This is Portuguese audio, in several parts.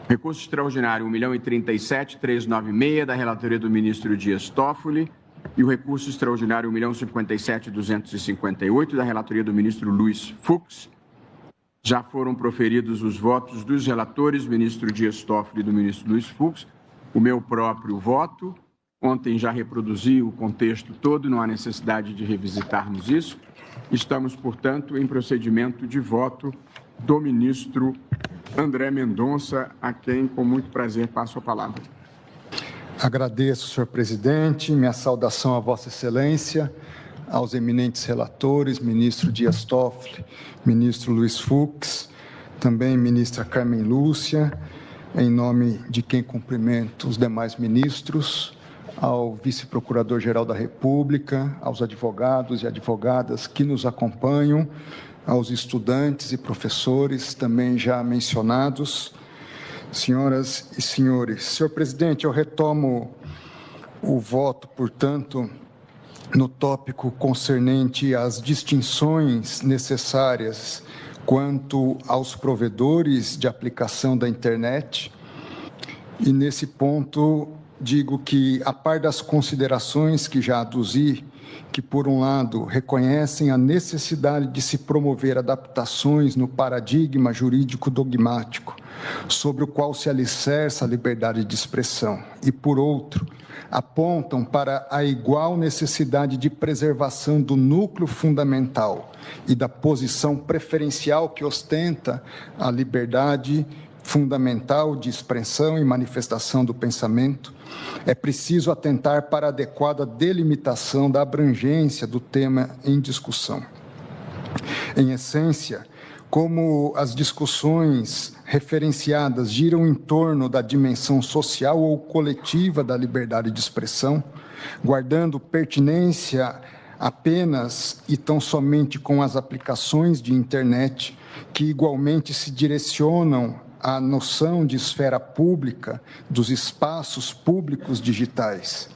Recurso extraordinário 1.037.396, da relatoria do ministro Dias Toffoli, e o recurso extraordinário 1.057.258, da relatoria do ministro Luiz Fux. Já foram proferidos os votos dos relatores, ministro Dias Toffoli e do ministro Luiz Fux, o meu próprio voto. Ontem já reproduzi o contexto todo, não há necessidade de revisitarmos isso. Estamos, portanto, em procedimento de voto do ministro André Mendonça, a quem, com muito prazer, passo a palavra. Agradeço, senhor presidente, minha saudação a Vossa Excelência, aos eminentes relatores, ministro Dias Toffoli, ministro Luiz Fux, também ministra Carmen Lúcia, em nome de quem cumprimento os demais ministros, ao vice-procurador-geral da República, aos advogados e advogadas que nos acompanham, aos estudantes e professores também já mencionados, senhoras e senhores. Senhor presidente, eu retomo o voto, portanto, no tópico concernente às distinções necessárias quanto aos provedores de aplicação da internet. E nesse ponto, digo que, a par das considerações que já aduzi, que, por um lado, reconhecem a necessidade de se promover adaptações no paradigma jurídico dogmático, sobre o qual se alicerça a liberdade de expressão, e, por outro, apontam para a igual necessidade de preservação do núcleo fundamental e da posição preferencial que ostenta a liberdade fundamental de expressão e manifestação do pensamento, é preciso atentar para a adequada delimitação da abrangência do tema em discussão. Em essência, como as discussões referenciadas giram em torno da dimensão social ou coletiva da liberdade de expressão, guardando pertinência apenas e tão somente com as aplicações de internet, que igualmente se direcionam à noção de esfera pública dos espaços públicos digitais.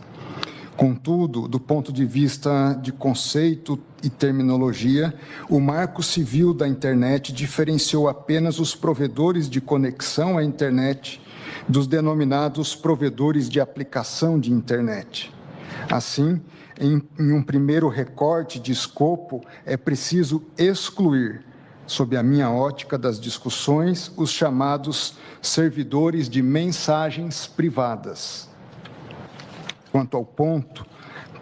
Contudo, do ponto de vista de conceito e terminologia, o Marco Civil da Internet diferenciou apenas os provedores de conexão à internet dos denominados provedores de aplicação de internet. Assim, em um primeiro recorte de escopo, é preciso excluir, sob a minha ótica das discussões, os chamados servidores de mensagens privadas. Quanto ao ponto,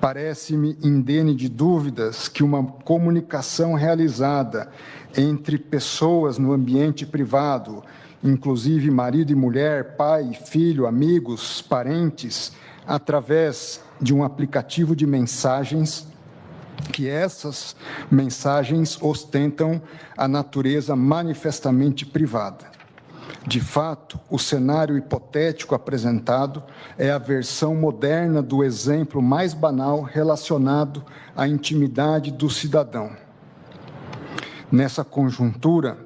parece-me indene de dúvidas que uma comunicação realizada entre pessoas no ambiente privado, inclusive marido e mulher, pai e filho, amigos, parentes, através de um aplicativo de mensagens, que essas mensagens ostentam a natureza manifestamente privada. De fato, o cenário hipotético apresentado é a versão moderna do exemplo mais banal relacionado à intimidade do cidadão. Nessa conjuntura,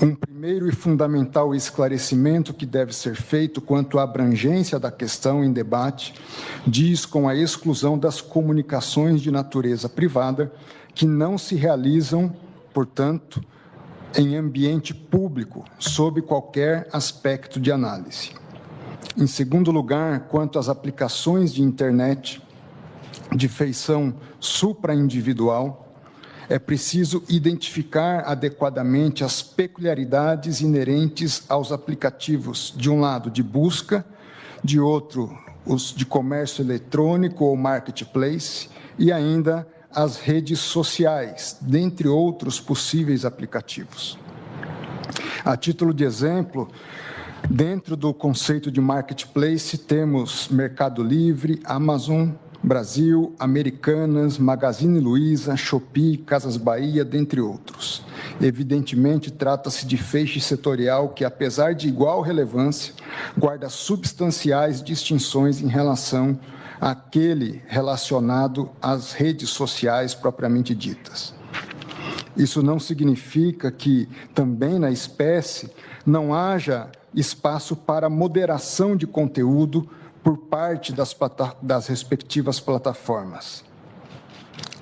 um primeiro e fundamental esclarecimento que deve ser feito quanto à abrangência da questão em debate diz com a exclusão das comunicações de natureza privada que não se realizam, portanto, em ambiente público, sob qualquer aspecto de análise. Em segundo lugar, quanto às aplicações de internet de feição supraindividual, é preciso identificar adequadamente as peculiaridades inerentes aos aplicativos, de um lado, de busca, de outro, os de comércio eletrônico ou marketplace, e ainda as redes sociais, dentre outros possíveis aplicativos. A título de exemplo, dentro do conceito de marketplace, temos Mercado Livre, Amazon Brasil, Americanas, Magazine Luiza, Shopee, Casas Bahia, dentre outros. Evidentemente, trata-se de feixe setorial que, apesar de igual relevância, guarda substanciais distinções em relação àquele relacionado às redes sociais propriamente ditas. Isso não significa que, também na espécie, não haja espaço para moderação de conteúdo por parte das respectivas plataformas.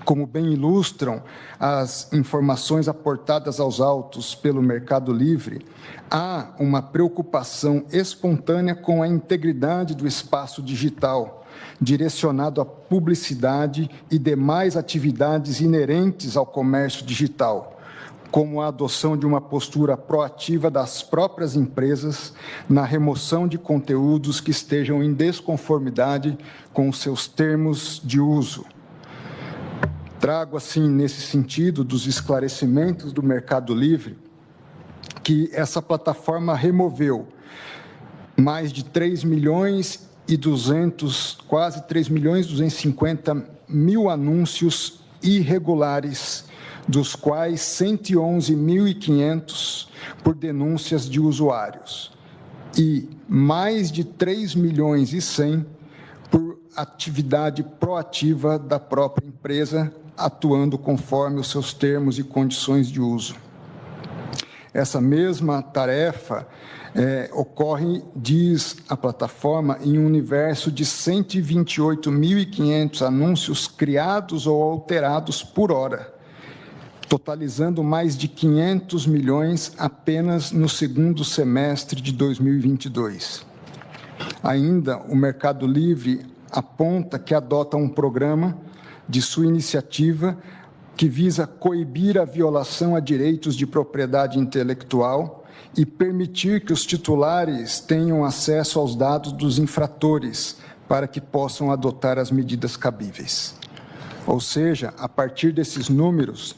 Como bem ilustram as informações aportadas aos autos pelo Mercado Livre, há uma preocupação espontânea com a integridade do espaço digital, direcionado à publicidade e demais atividades inerentes ao comércio digital, como a adoção de uma postura proativa das próprias empresas na remoção de conteúdos que estejam em desconformidade com os seus termos de uso. Trago, assim, nesse sentido, dos esclarecimentos do Mercado Livre, que essa plataforma removeu mais de 3 milhões e 200, quase 3 milhões e 250 mil anúncios irregulares, dos quais 111.500 por denúncias de usuários, e mais de 3 milhões e 100 por atividade proativa da própria empresa, atuando conforme os seus termos e condições de uso. Essa mesma tarefa ocorre, diz a plataforma, em um universo de 128.500 anúncios criados ou alterados por hora, totalizando mais de 500 milhões apenas no segundo semestre de 2022. Ainda, o Mercado Livre aponta que adota um programa de sua iniciativa que visa coibir a violação a direitos de propriedade intelectual e permitir que os titulares tenham acesso aos dados dos infratores para que possam adotar as medidas cabíveis. Ou seja, a partir desses números,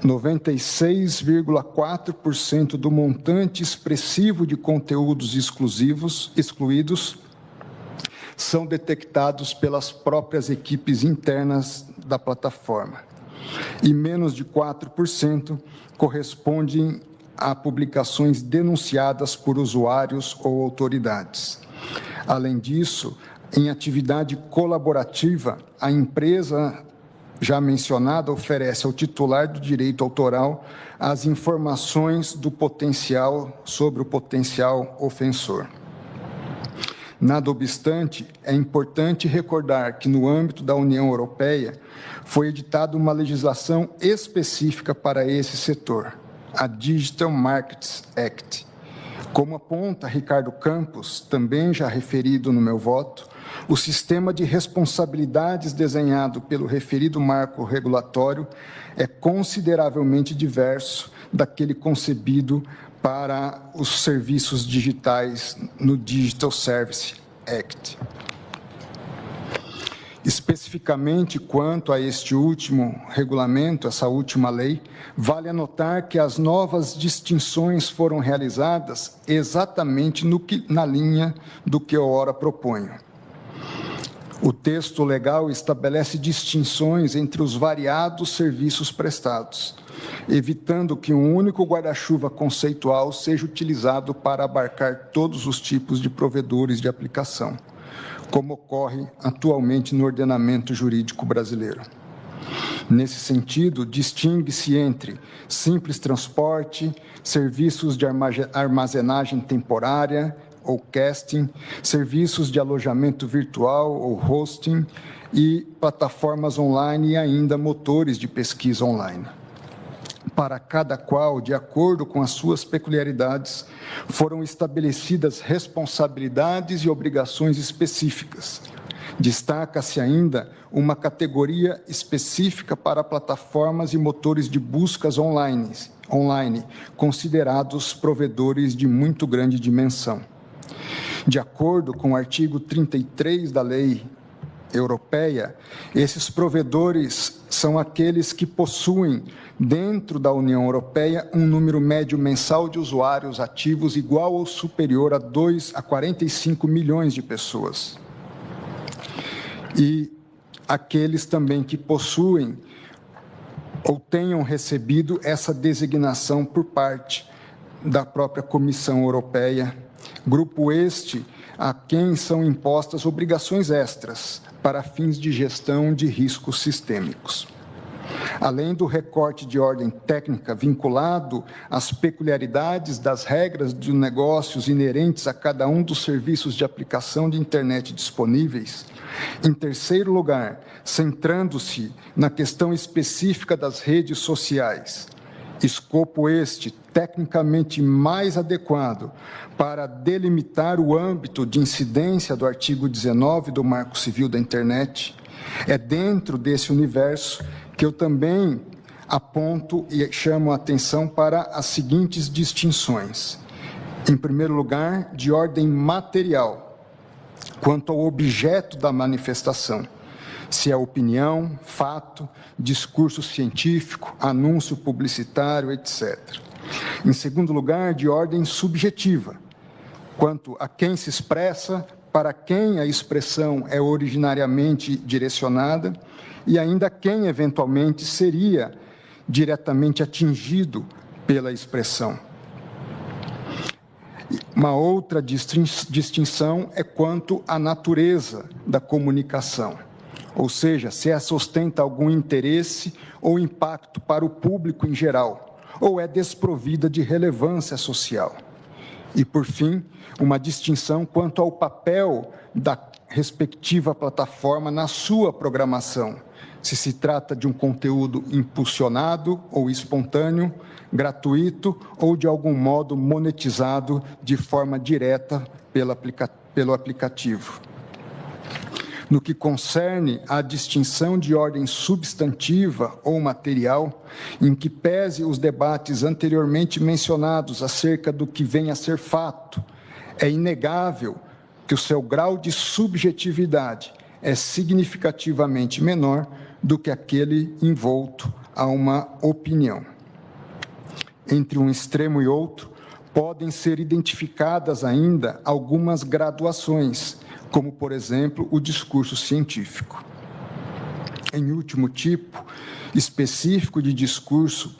96,4% do montante expressivo de conteúdos excluídos são detectados pelas próprias equipes internas da plataforma, e menos de 4% correspondem a publicações denunciadas por usuários ou autoridades. Além disso, em atividade colaborativa, a empresa já mencionada oferece ao titular do direito autoral as informações sobre o potencial ofensor. Nada obstante, é importante recordar que, no âmbito da União Europeia, foi editada uma legislação específica para esse setor, a Digital Markets Act. Como aponta Ricardo Campos, também já referido no meu voto, o sistema de responsabilidades desenhado pelo referido marco regulatório é consideravelmente diverso daquele concebido para os serviços digitais no Digital Services Act. Especificamente quanto a este último regulamento, essa última lei, vale anotar que as novas distinções foram realizadas exatamente na linha do que eu ora proponho. O texto legal estabelece distinções entre os variados serviços prestados, evitando que um único guarda-chuva conceitual seja utilizado para abarcar todos os tipos de provedores de aplicação, como ocorre atualmente no ordenamento jurídico brasileiro. Nesse sentido, distingue-se entre simples transporte, serviços de armazenagem temporária ou casting, serviços de alojamento virtual ou hosting e plataformas online e ainda motores de pesquisa online. Para cada qual, de acordo com as suas peculiaridades, foram estabelecidas responsabilidades e obrigações específicas. Destaca-se ainda uma categoria específica para plataformas e motores de buscas online, considerados provedores de muito grande dimensão. De acordo com o artigo 33 da Lei Europeia, esses provedores são aqueles que possuem, dentro da União Europeia, um número médio mensal de usuários ativos igual ou superior a 45 milhões de pessoas. E aqueles também que possuem ou tenham recebido essa designação por parte da própria Comissão Europeia, grupo este a quem são impostas obrigações extras para fins de gestão de riscos sistêmicos. além do recorte de ordem técnica vinculado às peculiaridades das regras de negócios inerentes a cada um dos serviços de aplicação de internet disponíveis. Em terceiro lugar, centrando-se na questão específica das redes sociais, escopo este tecnicamente mais adequado para delimitar o âmbito de incidência do artigo 19 do Marco Civil da Internet. É dentro desse universo que eu também aponto e chamo a atenção para as seguintes distinções. Em primeiro lugar, de ordem material, quanto ao objeto da manifestação, se é opinião, fato, discurso científico, anúncio publicitário, etc. Em segundo lugar, de ordem subjetiva, quanto a quem se expressa, para quem a expressão é originariamente direcionada e ainda quem eventualmente seria diretamente atingido pela expressão. Uma outra distinção é quanto à natureza da comunicação, ou seja, se essa ostenta algum interesse ou impacto para o público em geral, ou é desprovida de relevância social. E, por fim, uma distinção quanto ao papel da respectiva plataforma na sua programação, se se trata de um conteúdo impulsionado ou espontâneo, gratuito ou, de algum modo, monetizado de forma direta pelo aplicativo. No que concerne à distinção de ordem substantiva ou material, em que pese os debates anteriormente mencionados acerca do que vem a ser fato, é inegável que o seu grau de subjetividade é significativamente menor do que aquele envolto a uma opinião. Entre um extremo e outro, podem ser identificadas ainda algumas graduações, como, por exemplo, o discurso científico. Em último tipo específico de discurso,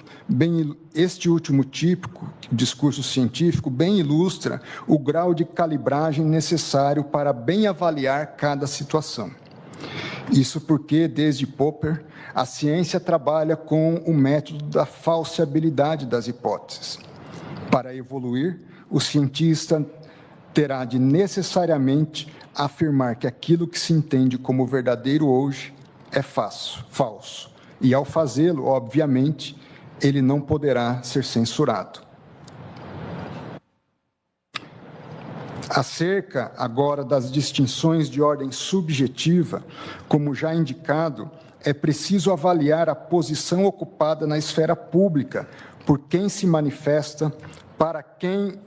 este último tipo, discurso científico, bem ilustra o grau de calibragem necessário para bem avaliar cada situação. Isso porque, desde Popper, a ciência trabalha com o método da falseabilidade das hipóteses. Para evoluir, o cientista terá de necessariamente afirmar que aquilo que se entende como verdadeiro hoje é falso. E, ao fazê-lo, obviamente, ele não poderá ser censurado. Acerca, agora, das distinções de ordem subjetiva, como já indicado, é preciso avaliar a posição ocupada na esfera pública por quem se manifesta, para quem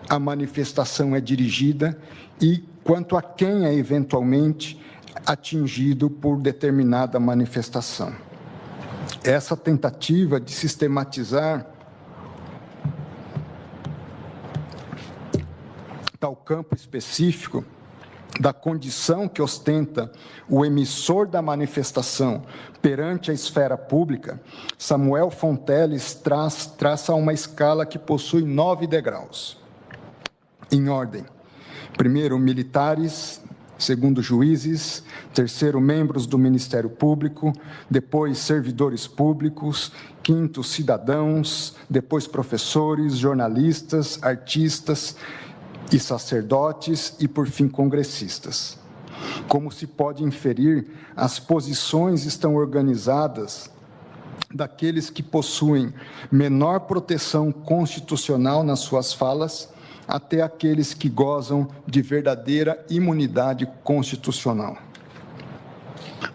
a manifestação é dirigida e quanto a quem é eventualmente atingido por determinada manifestação. Essa tentativa de sistematizar tal campo específico da condição que ostenta o emissor da manifestação perante a esfera pública, Samuel Fonteles traça uma escala que possui 9 degraus. Em ordem: primeiro, militares; segundo, juízes; terceiro, membros do Ministério Público; depois, servidores públicos; quinto, cidadãos; depois, professores, jornalistas, artistas e sacerdotes; e, por fim, congressistas. Como se pode inferir, as posições estão organizadas daqueles que possuem menor proteção constitucional nas suas falas até aqueles que gozam de verdadeira imunidade constitucional.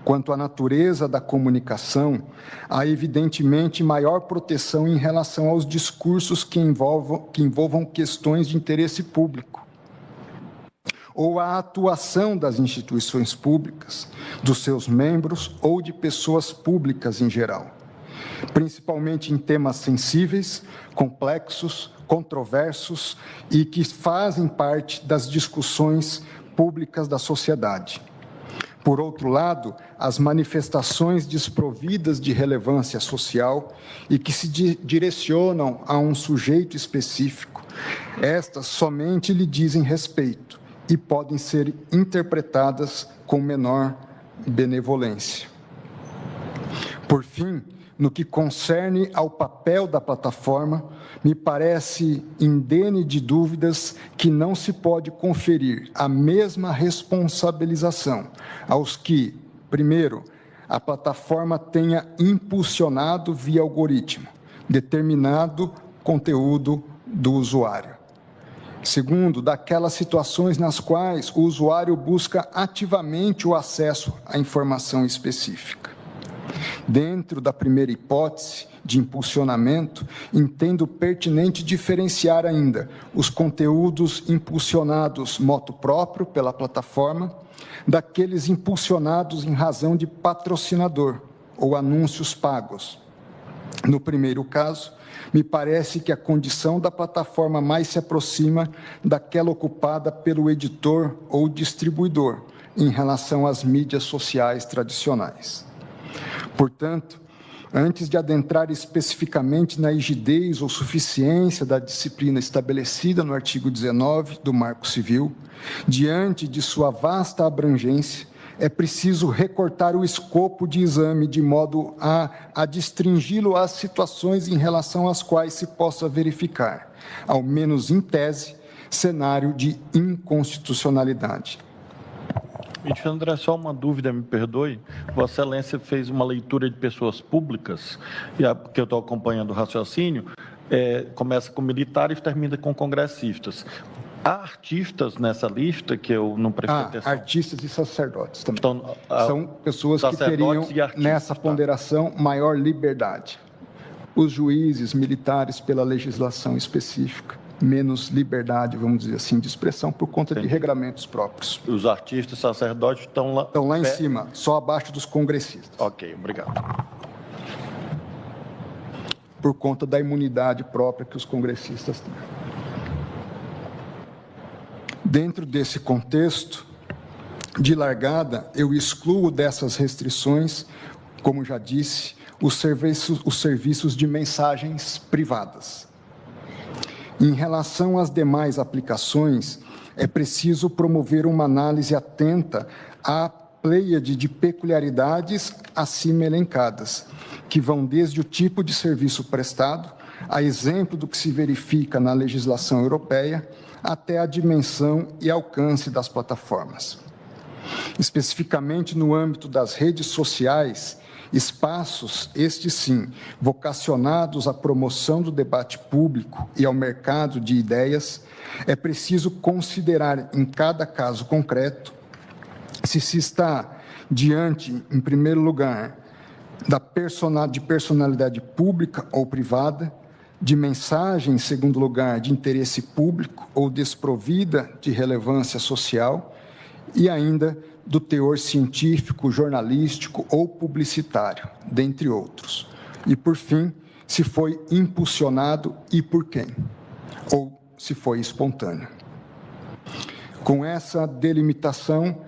Quanto à natureza da comunicação, há evidentemente maior proteção em relação aos discursos que envolvam questões de interesse público, ou a atuação das instituições públicas, dos seus membros ou de pessoas públicas em geral, principalmente em temas sensíveis, complexos, controversos e que fazem parte das discussões públicas da sociedade. Por outro lado, as manifestações desprovidas de relevância social e que se direcionam a um sujeito específico, estas somente lhe dizem respeito e podem ser interpretadas com menor benevolência. Por fim, no que concerne ao papel da plataforma, me parece indene de dúvidas que não se pode conferir a mesma responsabilização aos que, primeiro, a plataforma tenha impulsionado via algoritmo determinado conteúdo do usuário. Segundo, daquelas situações nas quais o usuário busca ativamente o acesso à informação específica. Dentro da primeira hipótese de impulsionamento, entendo pertinente diferenciar ainda os conteúdos impulsionados motu próprio pela plataforma daqueles impulsionados em razão de patrocinador ou anúncios pagos. No primeiro caso, me parece que a condição da plataforma mais se aproxima daquela ocupada pelo editor ou distribuidor em relação às mídias sociais tradicionais. Portanto, antes de adentrar especificamente na rigidez ou suficiência da disciplina estabelecida no artigo 19 do Marco Civil, diante de sua vasta abrangência, é preciso recortar o escopo de exame de modo a destringi-lo às situações em relação às quais se possa verificar, ao menos em tese, cenário de inconstitucionalidade. Ministro André, só uma dúvida, me perdoe. Vossa Excelência fez uma leitura de pessoas públicas, porque eu estou acompanhando o raciocínio, começa com militares e termina com congressistas. Há artistas nessa lista que eu não prestei atenção? Artistas e sacerdotes também. Então, são pessoas que teriam, nessa ponderação, maior liberdade. Os juízes, militares, pela legislação específica, menos liberdade, vamos dizer assim, de expressão, por conta de regramentos próprios. Os artistas e sacerdotes estão lá... Estão lá em cima, só abaixo dos congressistas. Ok, obrigado. Por conta da imunidade própria que os congressistas têm. Dentro desse contexto, de largada, eu excluo dessas restrições, como já disse, os serviços de mensagens privadas. Em relação às demais aplicações, é preciso promover uma análise atenta à pleiade de peculiaridades acima elencadas, que vão desde o tipo de serviço prestado, a exemplo do que se verifica na legislação europeia, até a dimensão e alcance das plataformas. Especificamente no âmbito das redes sociais, espaços, estes sim, vocacionados à promoção do debate público e ao mercado de ideias, é preciso considerar em cada caso concreto se está diante, em primeiro lugar, de personalidade pública ou privada, de mensagem, em segundo lugar, de interesse público ou desprovida de relevância social, e ainda do teor científico, jornalístico ou publicitário, dentre outros. E, por fim, se foi impulsionado e por quem, ou se foi espontâneo. Com essa delimitação,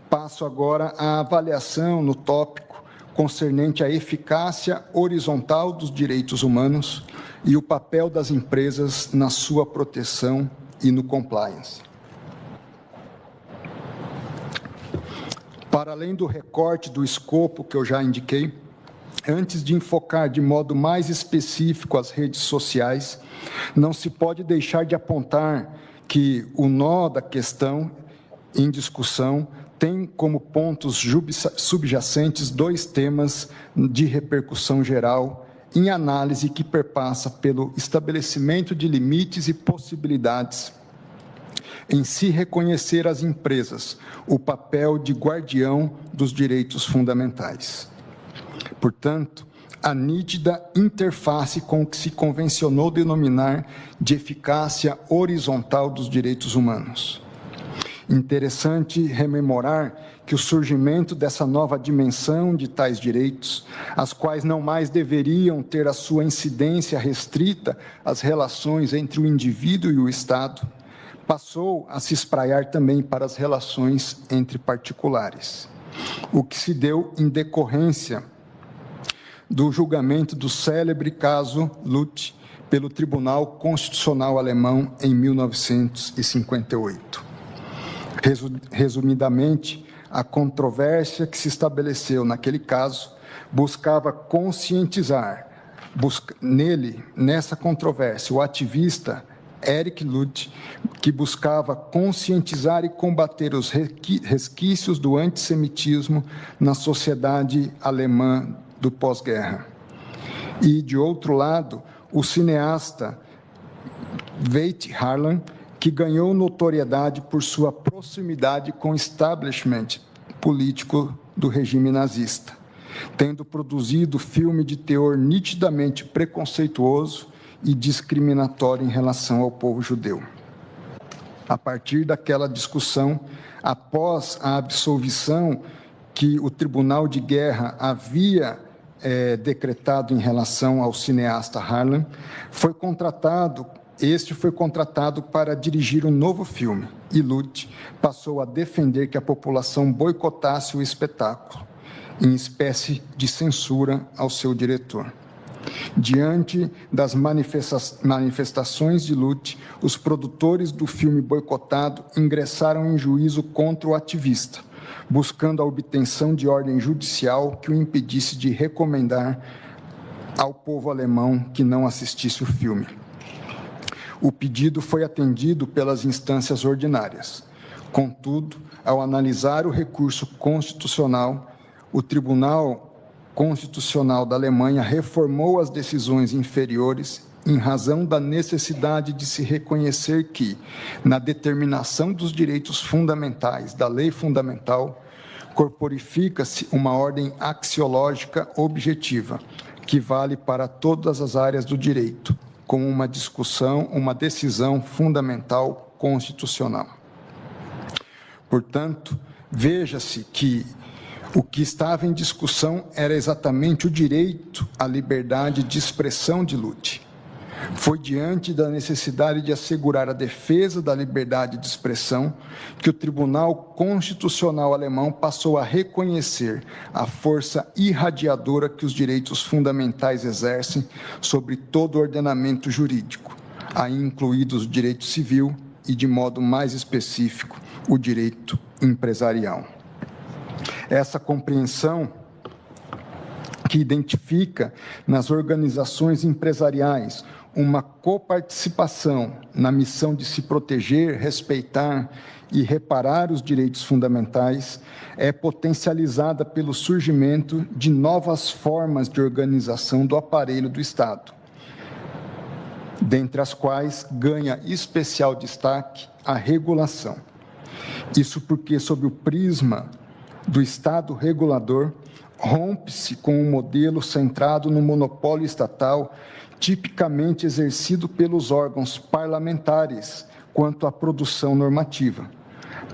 passo agora à avaliação no tópico concernente à eficácia horizontal dos direitos humanos e o papel das empresas na sua proteção e no compliance. Para além do recorte do escopo que eu já indiquei, antes de enfocar de modo mais específico as redes sociais, não se pode deixar de apontar que o nó da questão em discussão tem como pontos subjacentes dois temas de repercussão geral em análise que perpassa pelo estabelecimento de limites e possibilidades em se reconhecer às empresas o papel de guardião dos direitos fundamentais. Portanto, a nítida interface com o que se convencionou denominar de eficácia horizontal dos direitos humanos. Interessante rememorar que o surgimento dessa nova dimensão de tais direitos, as quais não mais deveriam ter a sua incidência restrita às relações entre o indivíduo e o Estado, passou a se espraiar também para as relações entre particulares, o que se deu em decorrência do julgamento do célebre caso Lutz pelo Tribunal Constitucional Alemão em 1958. Resumidamente, a controvérsia que se estabeleceu naquele caso buscava conscientizar, nessa controvérsia, o ativista Eric Lüth, que buscava conscientizar e combater os resquícios do antissemitismo na sociedade alemã do pós-guerra. E, de outro lado, o cineasta Veit Harlan, que ganhou notoriedade por sua proximidade com o establishment político do regime nazista, tendo produzido filme de teor nitidamente preconceituoso e discriminatório em relação ao povo judeu. A partir daquela discussão, após a absolvição que o Tribunal de Guerra havia decretado em relação ao cineasta Harlan, este foi contratado para dirigir um novo filme, e Lüth passou a defender que a população boicotasse o espetáculo, em espécie de censura ao seu diretor. Diante das manifestações de Lüth, os produtores do filme boicotado ingressaram em juízo contra o ativista, buscando a obtenção de ordem judicial que o impedisse de recomendar ao povo alemão que não assistisse o filme. O pedido foi atendido pelas instâncias ordinárias. Contudo, ao analisar o recurso constitucional, o Tribunal Constitucional da Alemanha reformou as decisões inferiores em razão da necessidade de se reconhecer que, na determinação dos direitos fundamentais da lei fundamental, corporifica-se uma ordem axiológica objetiva, que vale para todas as áreas do direito, como uma decisão fundamental constitucional. Portanto, veja-se que o que estava em discussão era exatamente o direito à liberdade de expressão de Lüth. Foi diante da necessidade de assegurar a defesa da liberdade de expressão que o Tribunal Constitucional alemão passou a reconhecer a força irradiadora que os direitos fundamentais exercem sobre todo o ordenamento jurídico, aí incluídos o direito civil e, de modo mais específico, o direito empresarial. Essa compreensão que identifica nas organizações empresariais uma coparticipação na missão de se proteger, respeitar e reparar os direitos fundamentais é potencializada pelo surgimento de novas formas de organização do aparelho do Estado, dentre as quais ganha especial destaque a regulação. Isso porque, sob o prisma do Estado regulador, rompe-se com um modelo centrado no monopólio estatal, tipicamente exercido pelos órgãos parlamentares quanto à produção normativa,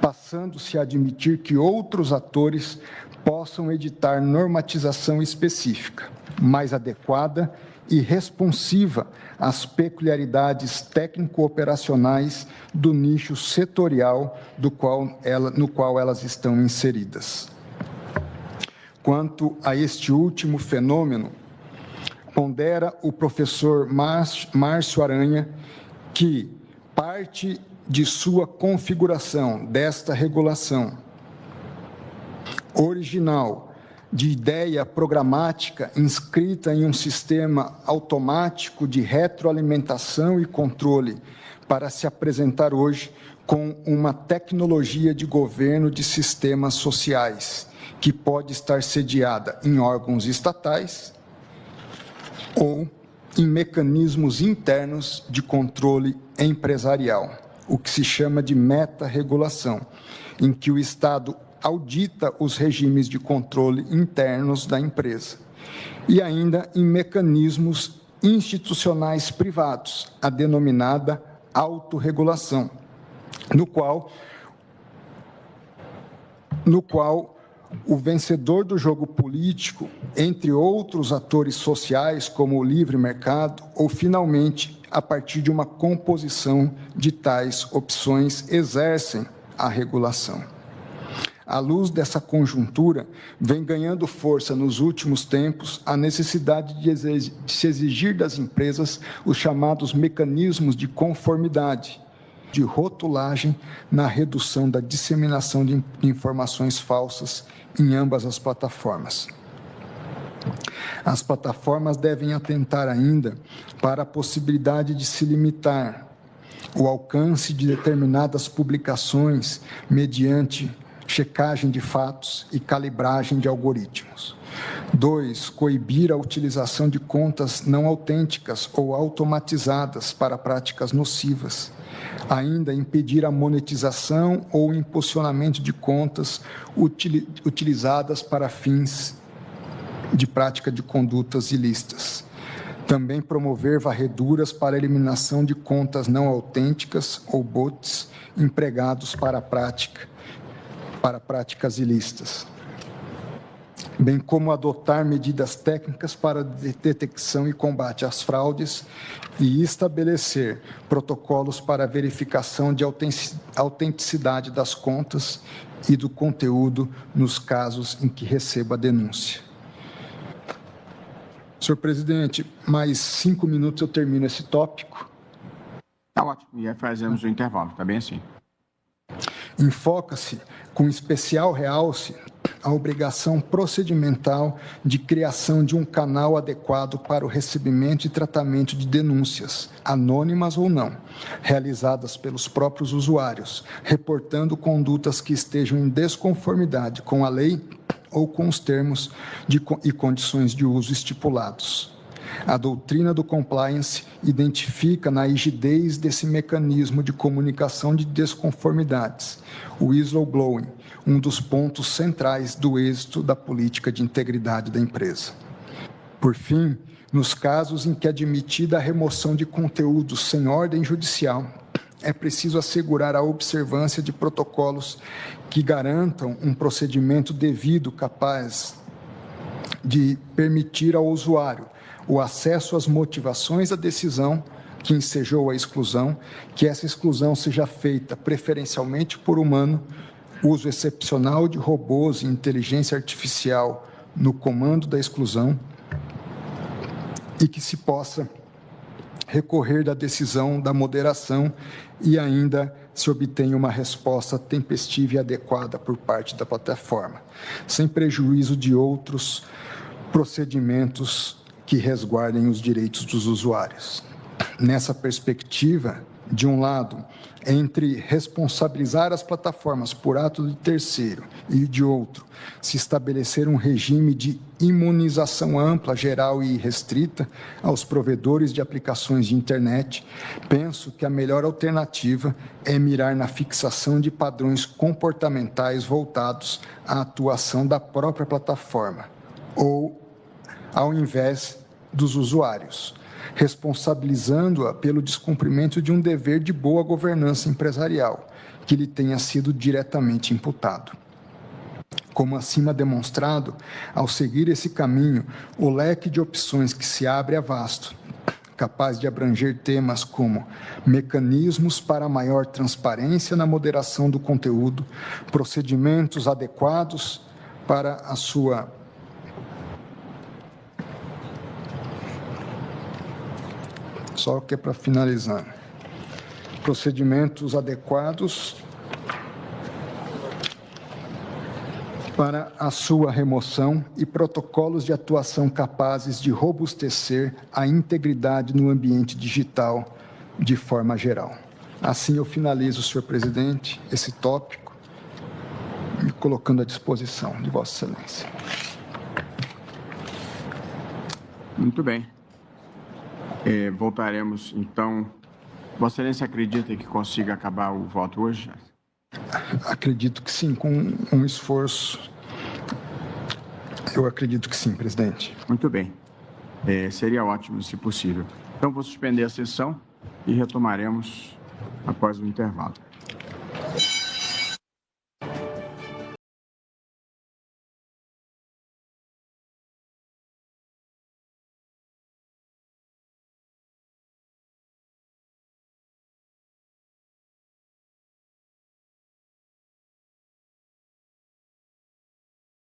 passando-se a admitir que outros atores possam editar normatização específica, mais adequada e responsiva às peculiaridades técnico-operacionais do nicho setorial no qual elas estão inseridas. Quanto a este último fenômeno, pondera o professor Márcio Aranha que parte de sua configuração desta regulação original de ideia programática inscrita em um sistema automático de retroalimentação e controle para se apresentar hoje com uma tecnologia de governo de sistemas sociais, que pode estar sediada em órgãos estatais ou em mecanismos internos de controle empresarial, o que se chama de meta-regulação, em que o Estado audita os regimes de controle internos da empresa, e ainda em mecanismos institucionais privados, a denominada autorregulação, no qual o vencedor do jogo político, entre outros atores sociais, como o livre mercado, ou finalmente, a partir de uma composição de tais opções, exercem a regulação. À luz dessa conjuntura, vem ganhando força nos últimos tempos a necessidade de se exigir das empresas os chamados mecanismos de conformidade, de rotulagem na redução da disseminação de informações falsas em ambas as plataformas. As plataformas devem atentar ainda para a possibilidade de se limitar o alcance de determinadas publicações mediante checagem de fatos e calibragem de algoritmos. 2. Coibir a utilização de contas não autênticas ou automatizadas para práticas nocivas. Ainda impedir a monetização ou impulsionamento de contas utilizadas para fins de prática de condutas ilícitas. Também promover varreduras para eliminação de contas não autênticas ou bots empregados para práticas ilícitas, bem como adotar medidas técnicas para detecção e combate às fraudes e estabelecer protocolos para verificação de autenticidade das contas e do conteúdo nos casos em que receba denúncia. Senhor presidente, mais 5 minutos eu termino esse tópico. Está ótimo, e aí fazemos o intervalo, está bem assim. Enfoca-se, com especial realce, a obrigação procedimental de criação de um canal adequado para o recebimento e tratamento de denúncias, anônimas ou não, realizadas pelos próprios usuários, reportando condutas que estejam em desconformidade com a lei ou com os termos e condições de uso estipulados. A doutrina do compliance identifica na rigidez desse mecanismo de comunicação de desconformidades, o whistleblowing, um dos pontos centrais do êxito da política de integridade da empresa. Por fim, nos casos em que é admitida a remoção de conteúdos sem ordem judicial, é preciso assegurar a observância de protocolos que garantam um procedimento devido capaz de permitir ao usuário o acesso às motivações da decisão que ensejou a exclusão, que essa exclusão seja feita preferencialmente por humano, uso excepcional de robôs e inteligência artificial no comando da exclusão e que se possa recorrer da decisão da moderação e ainda se obtenha uma resposta tempestiva e adequada por parte da plataforma, sem prejuízo de outros procedimentos que resguardem os direitos dos usuários. Nessa perspectiva, de um lado, entre responsabilizar as plataformas por ato de terceiro e, de outro, se estabelecer um regime de imunização ampla, geral e restrita aos provedores de aplicações de internet, penso que a melhor alternativa é mirar na fixação de padrões comportamentais voltados à atuação da própria plataforma, ou ao invés dos usuários, responsabilizando-a pelo descumprimento de um dever de boa governança empresarial, que lhe tenha sido diretamente imputado. Como acima demonstrado, ao seguir esse caminho, o leque de opções que se abre é vasto, capaz de abranger temas como mecanismos para maior transparência na moderação do conteúdo, procedimentos adequados para a sua só que é para finalizar. Procedimentos adequados para a sua remoção e protocolos de atuação capazes de robustecer a integridade no ambiente digital de forma geral. Assim eu finalizo, senhor presidente, esse tópico, me colocando à disposição de Vossa Excelência. Muito bem. Voltaremos, então. Vossa Excelência acredita que consiga acabar o voto hoje? Acredito que sim, com um esforço. Eu acredito que sim, presidente. Muito bem. Seria ótimo, se possível. Então, vou suspender a sessão e retomaremos após o intervalo.